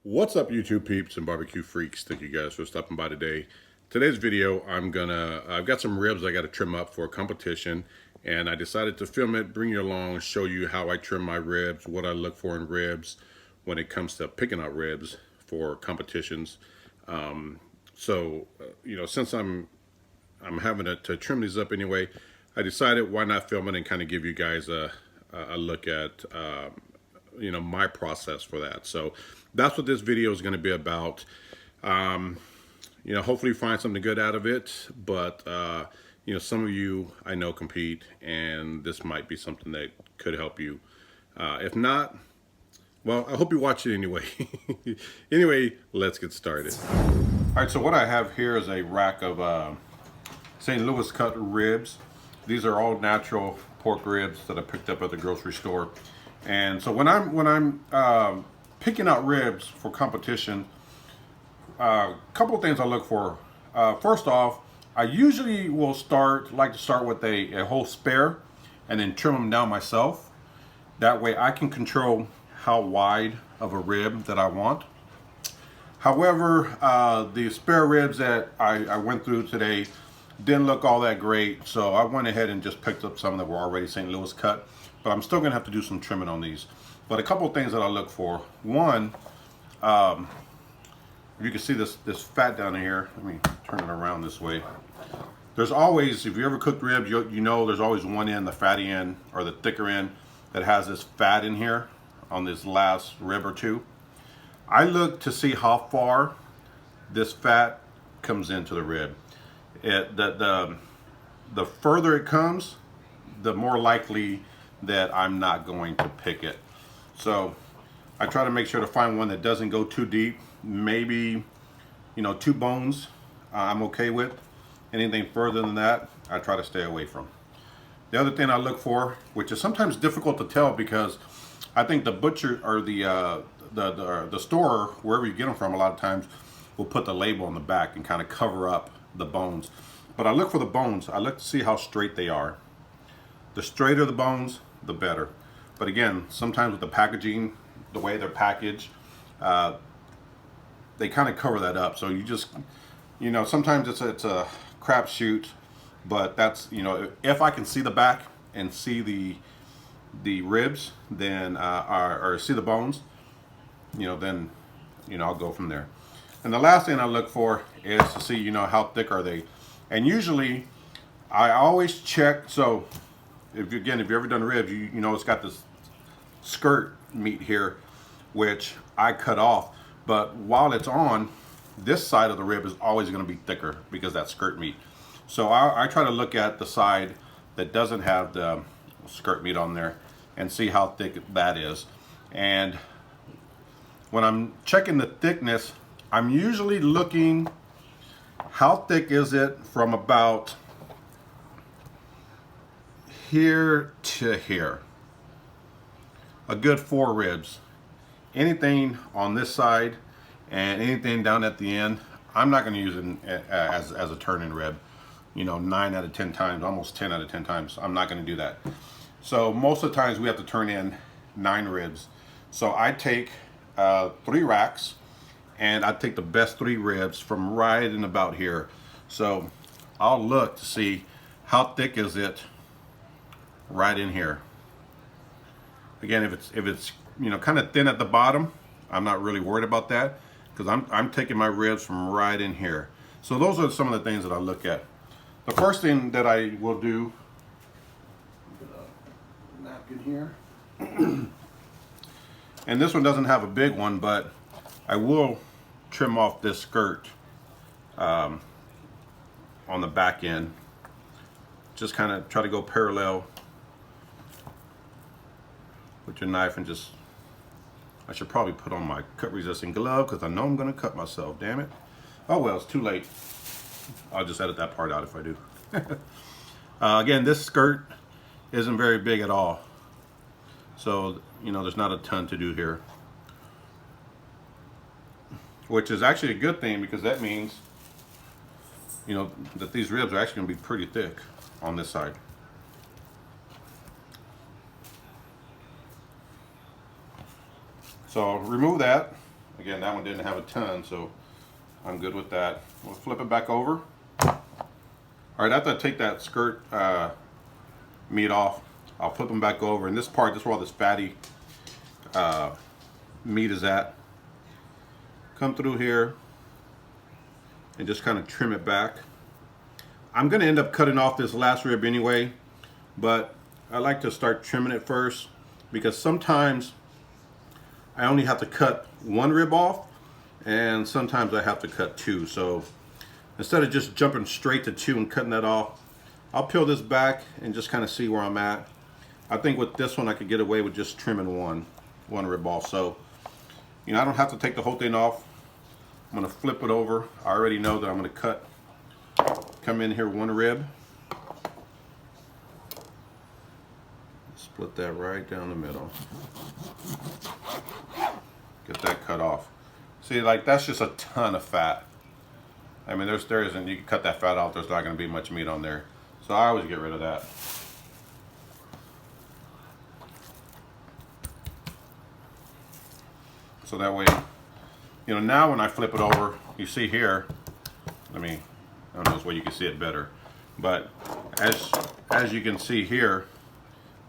What's up, YouTube peeps and barbecue freaks? Thank you guys for stopping by today. Today's video, I've got some ribs I got to trim up for a competition, and I decided to film it, bring you along, show you how I trim my ribs, what I look for in ribs when it comes to picking out ribs for competitions. Since I'm having to trim these up anyway, I decided why not film it and kind of give you guys a look at my process for that. So that's what this video is going to be about. Hopefully you find something good out of it, but some of you I know compete, and this might be something that could help you. If not, well, I hope you watch it anyway. Anyway, let's get started. All right, so what I have here is a rack of St. Louis cut ribs. These are all natural pork ribs that I picked up at the grocery store. And so when I'm picking out ribs for competition, a couple of things I look for. First off, I usually will like to start with a whole spare and then trim them down myself. That way I can control how wide of a rib that I want. However, the spare ribs that I went through today didn't look all that great, so I went ahead and just picked up some that were already St. Louis cut, but I'm still gonna have to do some trimming on these. But a couple of things that I look for. One, if you can see this fat down here, let me turn it around this way. There's always, if you ever cooked ribs, you know there's always one end, the fatty end or the thicker end, that has this fat in here on this last rib or two. I look to see how far this fat comes into the rib. The further it comes, the more likely that I'm not going to pick it. So I try to make sure to find one that doesn't go too deep. Maybe, 2 bones I'm okay with. Anything further than that, I try to stay away from. The other thing I look for, which is sometimes difficult to tell because I think the butcher or the store, wherever you get them from, a lot of times will put the label on the back and kind of cover up the bones. But I look for the bones. I look to see how straight they are. The straighter the bones, the better. But again, sometimes with the packaging, the way they're packaged, they kind of cover that up. So you just, sometimes it's a crapshoot. But that's, if I can see the back and see the ribs, then or see the bones, then I'll go from there. And the last thing I look for is to see, how thick are they. And usually I always check. So if you've ever done ribs, you know it's got this skirt meat here, which I cut off. But while it's on, this side of the rib is always going to be thicker because that's skirt meat. So I try to look at the side that doesn't have the skirt meat on there and see how thick that is. And when I'm checking the thickness, I'm usually looking how thick is it from about here to here. A good 4 ribs. Anything on this side and anything down at the end, I'm not going to use it as a turn-in rib. 9 out of 10 times, almost 10 out of 10 times, I'm not going to do that. So most of the times we have to turn in 9 ribs. So I take 3 racks, and I take the best 3 ribs from right in about here. So I'll look to see how thick is it right in here. Again, if it's kind of thin at the bottom, I'm not really worried about that because I'm taking my ribs from right in here. So those are some of the things that I look at. The first thing that I will do, put a napkin here, and this one doesn't have a big one, but I will trim off this skirt on the back end. Just kind of try to go parallel with your knife and just, I should probably put on my cut resistant glove because I know I'm going to cut myself, damn it. Oh well, it's too late. I'll just edit that part out if I do. Again, this skirt isn't very big at all. So, there's not a ton to do here. Which is actually a good thing because that means, that these ribs are actually going to be pretty thick on this side. So remove that. Again, that one didn't have a ton, so I'm good with that. We'll flip it back over. All right, after I take that skirt meat off, I'll flip them back over. And this part, this is where all this fatty meat is at. Come through here and just kind of trim it back. I'm gonna end up cutting off this last rib anyway, but I like to start trimming it first because sometimes I only have to cut one rib off and sometimes I have to cut two. So instead of just jumping straight to two and cutting that off, I'll peel this back and just kind of see where I'm at. I think with this one I could get away with just trimming one rib off. So, you know, I don't have to take the whole thing off. I'm gonna flip it over. I already know that I'm gonna come in here one rib. Split that right down the middle. Get that cut off. See, like that's just a ton of fat. I mean, there isn't, you can cut that fat out, there's not gonna be much meat on there. So I always get rid of that. So that way, you know, now when I flip it over, you see here, I don't know this way you can see it better, but as you can see here,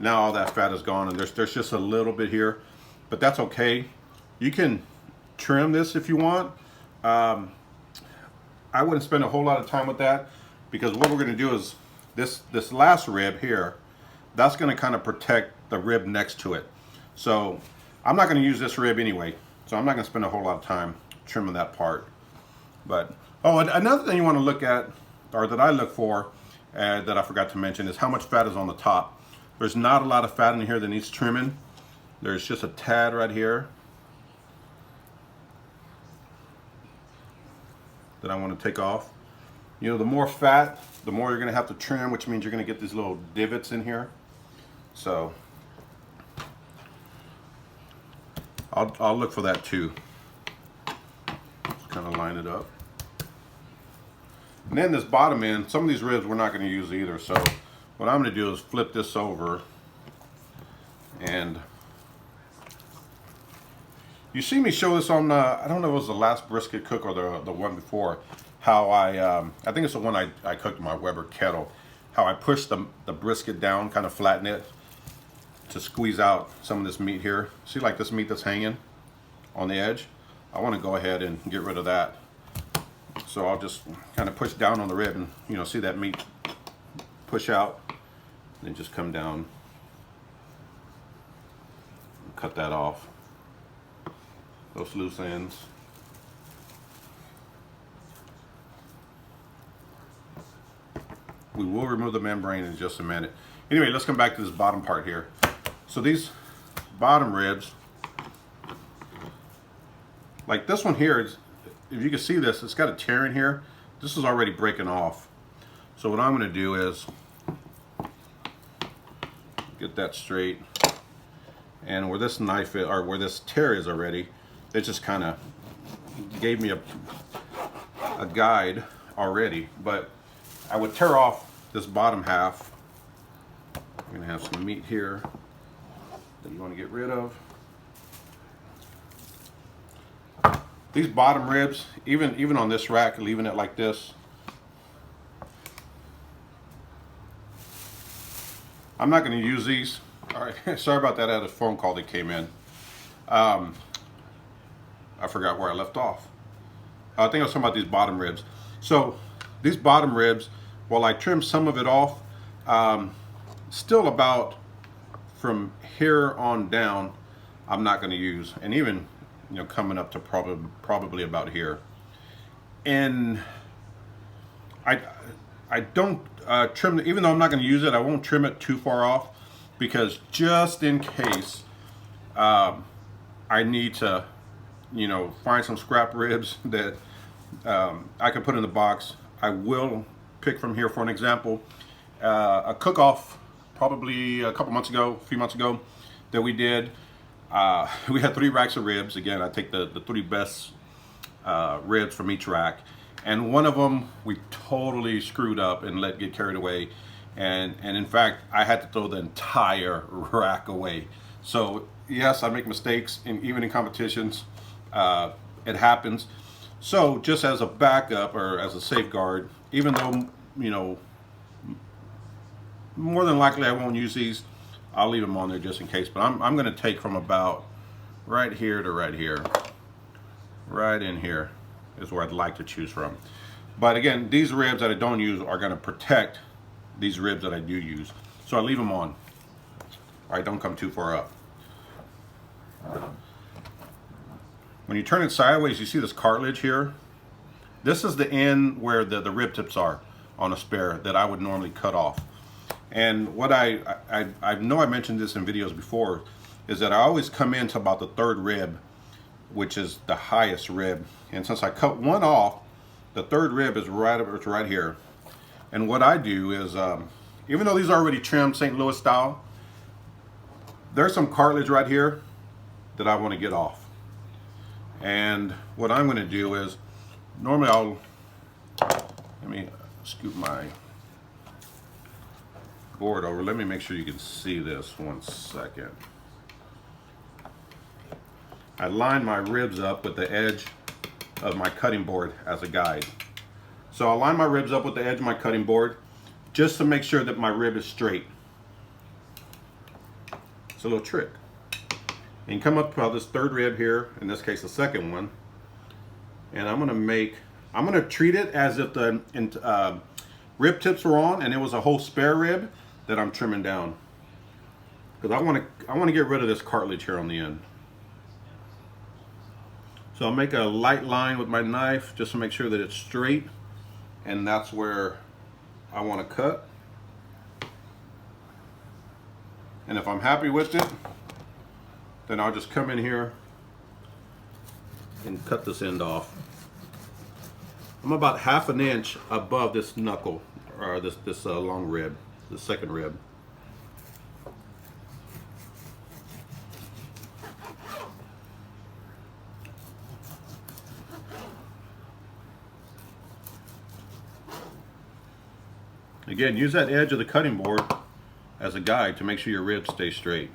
now all that fat is gone and there's just a little bit here, but that's okay. You can trim this if you want. I wouldn't spend a whole lot of time with that because what we're gonna do is this last rib here, that's gonna kind of protect the rib next to it. So I'm not gonna use this rib anyway, so I'm not gonna spend a whole lot of time trimming that part. But, oh, another thing you wanna look at, or that I look for, that I forgot to mention, is how much fat is on the top. There's not a lot of fat in here that needs trimming. There's just a tad right here that I want to take off. You know, the more fat, the more you're going to have to trim, which means you're going to get these little divots in here. So I'll look for that too. Just kind of line it up. And then this bottom end, some of these ribs we're not going to use either. So what I'm going to do is flip this over, and you see me show this on, I don't know if it was the last brisket cook or the one before, how I think it's the one I cooked in my Weber kettle, how I pushed the brisket down, kind of flatten it to squeeze out some of this meat here. See, like this meat that's hanging on the edge? I want to go ahead and get rid of that. So I'll just kind of push down on the rib and, you know, see that meat push out, then just come down and cut that off. Those loose ends. We will remove the membrane in just a minute. Anyway, let's come back to this bottom part here. So these bottom ribs, like this one here, is, if you can see this, it's got a tear in here. This is already breaking off. So what I'm going to do is get that straight, and where this knife is, or where this tear is already, it just kind of gave me a guide already. But I would tear off this bottom half. You're gonna have some meat here that you want to get rid of. These bottom ribs, even on this rack, leaving it like this, I'm not going to use these. All right, sorry about that. I had a phone call that came in. I forgot where I left off. I think I was talking about these bottom ribs. So these bottom ribs, while I trim some of it off, still about from here on down, I'm not going to use, and even, you know, coming up to probably about here. And I don't trim, even though I'm not going to use it, I won't trim it too far off, because just in case I need to, you know, find some scrap ribs that I can put in the box, I will pick from here. For an example, a cook-off probably a few months ago that we did. We had 3 racks of ribs. Again, I take the 3 best ribs from each rack, and one of them we totally screwed up and let get carried away, and in fact I had to throw the entire rack away. So yes, I make mistakes, even in competitions. It happens. So just as a backup or as a safeguard, even though, you know, more than likely I won't use these, I'll leave them on there just in case. But I'm going to take from about right here to right here. Right in here is where I'd like to choose from. But again, these ribs that I don't use are going to protect these ribs that I do use. So I leave them on. All right, don't come too far up. When you turn it sideways, you see this cartilage here. This is the end where the rib tips are on a spare that I would normally cut off. And what I know I mentioned this in videos before, is that I always come into about the third rib, which is the highest rib. And since I cut one off, the third rib is right here. And what I do is, even though these are already trimmed St. Louis style, there's some cartilage right here that I want to get off. And what I'm going to do is, normally let me scoot my board over. Let me make sure you can see this 1 second. I line my ribs up with the edge of my cutting board as a guide. So I'll line my ribs up with the edge of my cutting board just to make sure that my rib is straight. It's a little trick. And come up to this third rib here, in this case the second one, and I'm gonna treat it as if the rib tips were on and it was a whole spare rib that I'm trimming down, because I want to get rid of this cartilage here on the end. So I'll make a light line with my knife just to make sure that it's straight, and that's where I want to cut. And if I'm happy with it, then I'll just come in here and cut this end off. I'm about 1/2 inch above this knuckle, or this long rib, the second rib. Again, use that edge of the cutting board as a guide to make sure your ribs stay straight.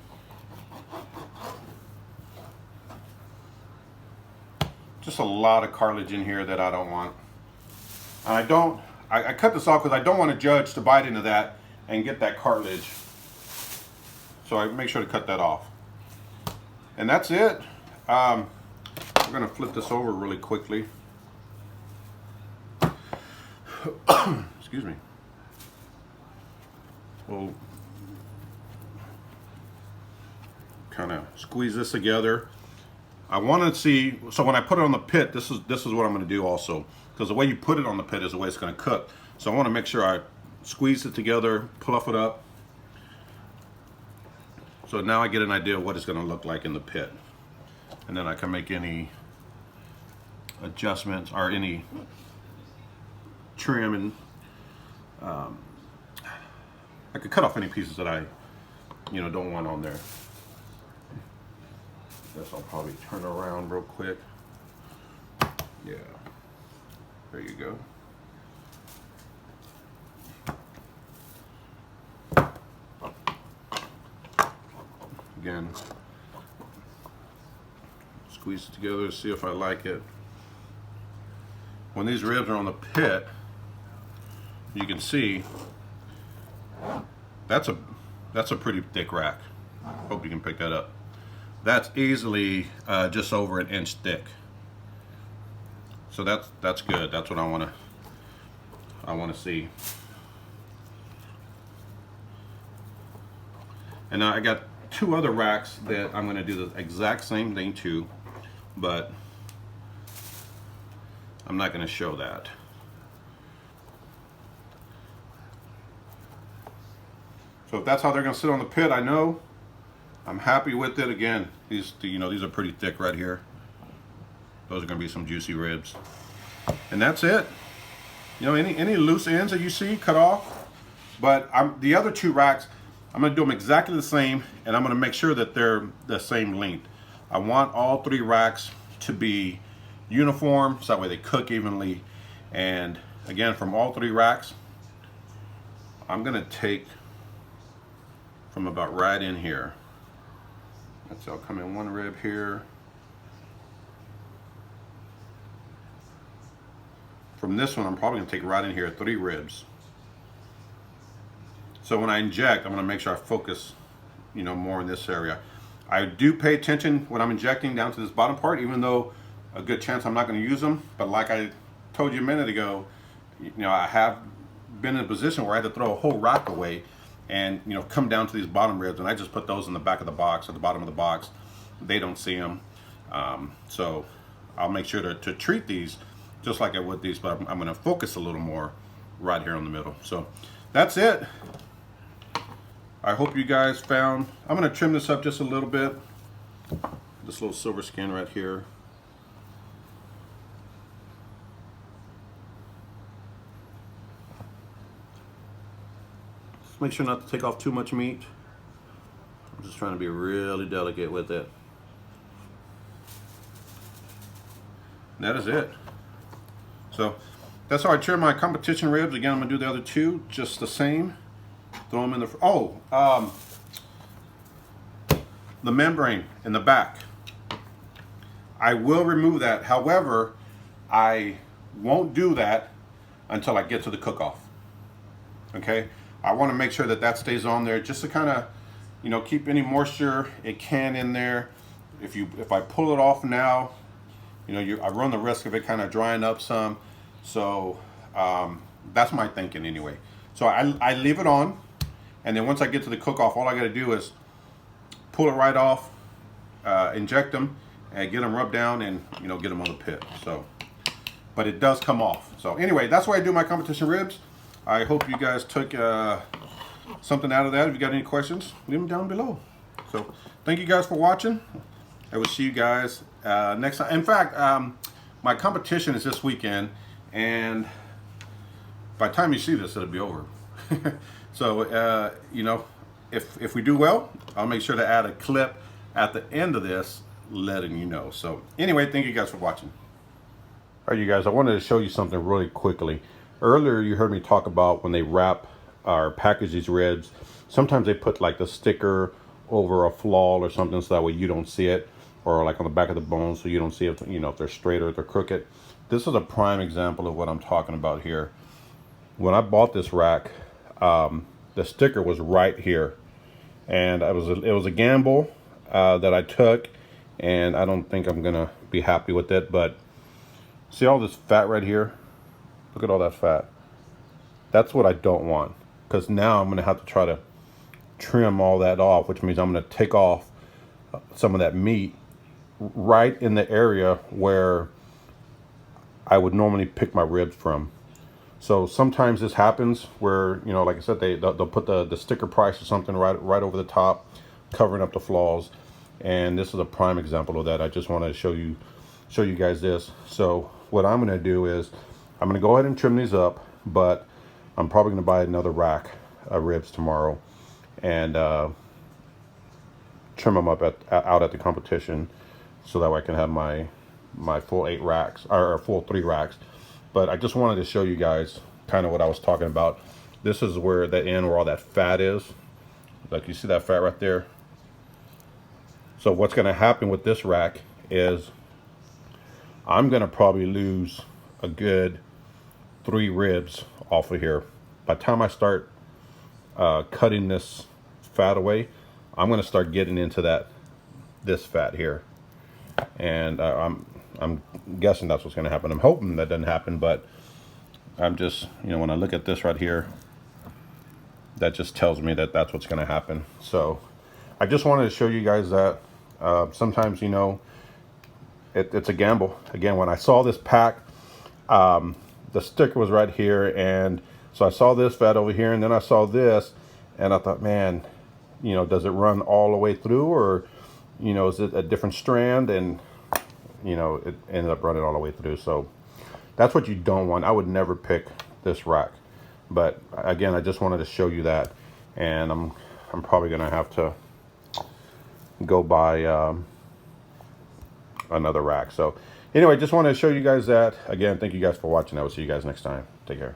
Just a lot of cartilage in here that I don't want. And I cut this off because I don't want to judge to bite into that and get that cartilage. So I make sure to cut that off. And that's it. We're going to flip this over really quickly. Excuse me. We'll kind of squeeze this together. I want to see, so when I put it on the pit, this is what I'm going to do also, because the way you put it on the pit is the way it's going to cook. So I want to make sure I squeeze it together, pluff it up, so now I get an idea of what it's going to look like in the pit, and then I can make any adjustments or any trim, and I could cut off any pieces that I don't want on there. Guess I'll probably turn around real quick. Yeah, there you go. Again, squeeze it together to see if I like it. When these ribs are on the pit, you can see that's a pretty thick rack. Hope you can pick that up. That's easily just over 1 inch thick. So that's good. That's what I want to see. And now I got 2 other racks that I'm going to do the exact same thing to, but I'm not going to show that. So if that's how they're going to sit on the pit, I know. I'm happy with it. Again, these are pretty thick right here. Those are going to be some juicy ribs. And that's it. Any loose ends that you see, cut off. But the other 2 racks, I'm going to do them exactly the same, and I'm going to make sure that they're the same length. I want all 3 racks to be uniform, so that way they cook evenly. And again, from all 3 racks, I'm going to take from about right in here. So I'll come in 1 rib here, from this one, I'm probably gonna take right in here 3 ribs. So when I inject, I'm gonna make sure I focus, you know, more in this area. I do pay attention when I'm injecting down to this bottom part, even though a good chance I'm not gonna use them. But like I told you a minute ago, you know, I have been in a position where I had to throw a whole rack away and, you know, come down to these bottom ribs, and I just put those in the back of the box, at the bottom of the box. They don't see them. So I'll make sure to treat these just like I would these, but I'm gonna focus a little more right here in the middle. So that's it. I hope you guys found, I'm gonna trim this up just a little bit. This little silver skin right here. Just make sure not to take off too much meat. I'm just trying to be really delicate with it. And that is it. So that's how I trim my competition ribs. Again, I'm gonna do the other 2 just the same. Throw them in the, the membrane in the back. I will remove that. However, I won't do that until I get to the cook-off. Okay? I want to make sure that that stays on there just to kind of, you know, keep any moisture it can in there. If I pull it off now, you know, I run the risk of it kind of drying up some. So that's my thinking anyway. So I leave it on, and then once I get to the cook-off, all I got to do is pull it right off, inject them, and get them rubbed down, and, you know, get them on the pit. So, but it does come off. So anyway, that's why I do my competition ribs. I hope you guys took something out of that. If you got any questions, leave them down below. So thank you guys for watching. I will see you guys next time. In fact, my competition is this weekend, and by the time you see this, it'll be over. So, you know, if we do well, I'll make sure to add a clip at the end of this letting you know. So anyway, thank you guys for watching. All right, you guys, I wanted to show you something really quickly. Earlier, you heard me talk about when they wrap or package these ribs, sometimes they put like the sticker over a flaw or something so that way you don't see it, or like on the back of the bone so you don't see if, you know, if they're straight or if they're crooked. This is a prime example of what I'm talking about here. When I bought this rack, the sticker was right here, and it was a gamble that I took, and I don't think I'm gonna be happy with it. But see all this fat right here? Look at all that fat. That's what I don't want, because now I'm gonna have to try to trim all that off, which means I'm gonna take off some of that meat right in the area where I would normally pick my ribs from. So sometimes this happens where, you know, like I said, they'll put the sticker price or something right over the top, covering up the flaws. And this is a prime example of that. I just wanted to show you guys this. So what I'm going to do is I'm going to go ahead and trim these up, but I'm probably going to buy another rack of ribs tomorrow and trim them up out at the competition, so that way I can have my full 8 racks, or full 3 racks. But I just wanted to show you guys kind of what I was talking about. This is where the end where all that fat is. Like, you see that fat right there? So what's going to happen with this rack is I'm going to probably lose a good 3 ribs off of here. By the time I start cutting this fat away, I'm going to start getting into this fat here. And I'm guessing that's what's going to happen. I'm hoping that doesn't happen, but I'm just, you know, when I look at this right here, that just tells me that that's what's going to happen. So I just wanted to show you guys that sometimes, you know, it's a gamble. Again, when I saw this pack, the sticker was right here, and so I saw this fat over here, and then I saw this, and I thought, man, you know, does it run all the way through, or, you know, is it a different strand? And, you know, it ended up running all the way through. So that's what you don't want. I would never pick this rack. But again, I just wanted to show you that, and I'm probably gonna have to go buy another rack. So anyway, just wanted to show you guys that. Again, thank you guys for watching. I will see you guys next time. Take care.